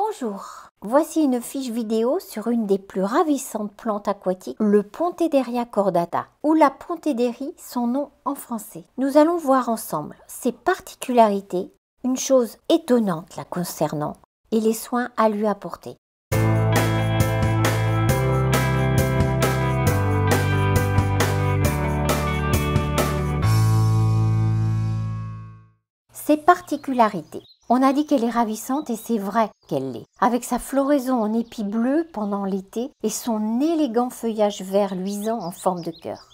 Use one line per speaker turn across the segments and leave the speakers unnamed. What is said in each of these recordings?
Bonjour, voici une fiche vidéo sur une des plus ravissantes plantes aquatiques, le Pontederia cordata, ou la Pontederie, son nom en français. Nous allons voir ensemble ses particularités, une chose étonnante la concernant et les soins à lui apporter. Ses particularités. On a dit qu'elle est ravissante et c'est vrai qu'elle l'est. Avec sa floraison en épis bleus pendant l'été et son élégant feuillage vert luisant en forme de cœur.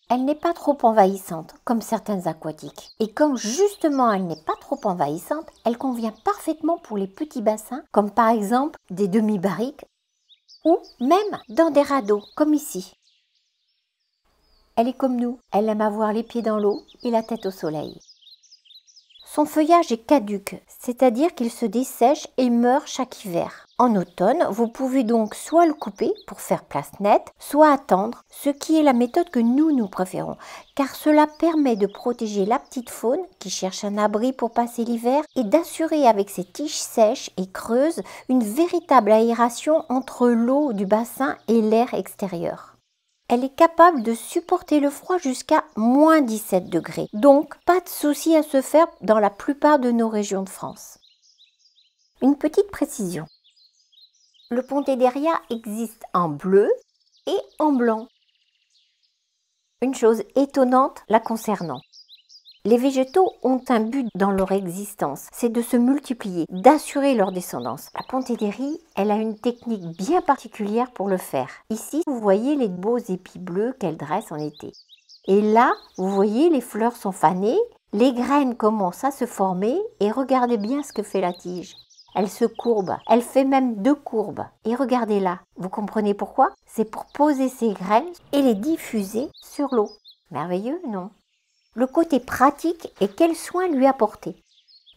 Elle n'est pas trop envahissante comme certaines aquatiques. Et comme justement elle n'est pas trop envahissante, elle convient parfaitement pour les petits bassins comme par exemple des demi-barriques ou même dans des radeaux comme ici. Elle est comme nous, elle aime avoir les pieds dans l'eau et la tête au soleil. Son feuillage est caduc, c'est-à-dire qu'il se dessèche et meurt chaque hiver. En automne, vous pouvez donc soit le couper pour faire place nette, soit attendre, ce qui est la méthode que nous préférons, car cela permet de protéger la petite faune qui cherche un abri pour passer l'hiver et d'assurer avec ses tiges sèches et creuses une véritable aération entre l'eau du bassin et l'air extérieur. Elle est capable de supporter le froid jusqu'à moins 17 degrés. Donc, pas de souci à se faire dans la plupart de nos régions de France. Une petite précision. Le Pontederia existe en bleu et en blanc. Une chose étonnante la concernant. Les végétaux ont un but dans leur existence, c'est de se multiplier, d'assurer leur descendance. La Pontederie, elle a une technique bien particulière pour le faire. Ici, vous voyez les beaux épis bleus qu'elle dresse en été. Et là, vous voyez, les fleurs sont fanées, les graines commencent à se former et regardez bien ce que fait la tige. Elle se courbe, elle fait même 2 courbes. Et regardez là, vous comprenez pourquoi? C'est pour poser ses graines et les diffuser sur l'eau. Merveilleux, non? Le côté pratique est quels soins lui apporter.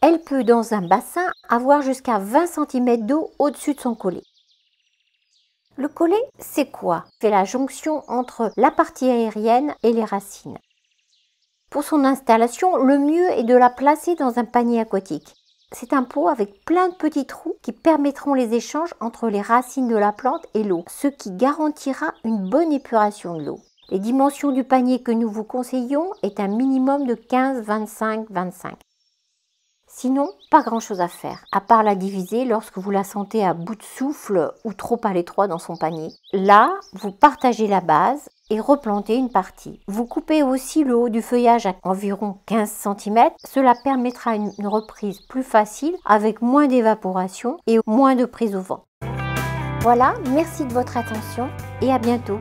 Elle peut dans un bassin avoir jusqu'à 20 cm d'eau au-dessus de son collet. Le collet, c'est quoi? C'est la jonction entre la partie aérienne et les racines. Pour son installation, le mieux est de la placer dans un panier aquatique. C'est un pot avec plein de petits trous qui permettront les échanges entre les racines de la plante et l'eau, ce qui garantira une bonne épuration de l'eau. Les dimensions du panier que nous vous conseillons est un minimum de 15, 25, 25. Sinon, pas grand chose à faire, à part la diviser lorsque vous la sentez à bout de souffle ou trop à l'étroit dans son panier. Là, vous partagez la base et replantez une partie. Vous coupez aussi le haut du feuillage à environ 15 cm. Cela permettra une reprise plus facile avec moins d'évaporation et moins de prise au vent. Voilà, merci de votre attention et à bientôt.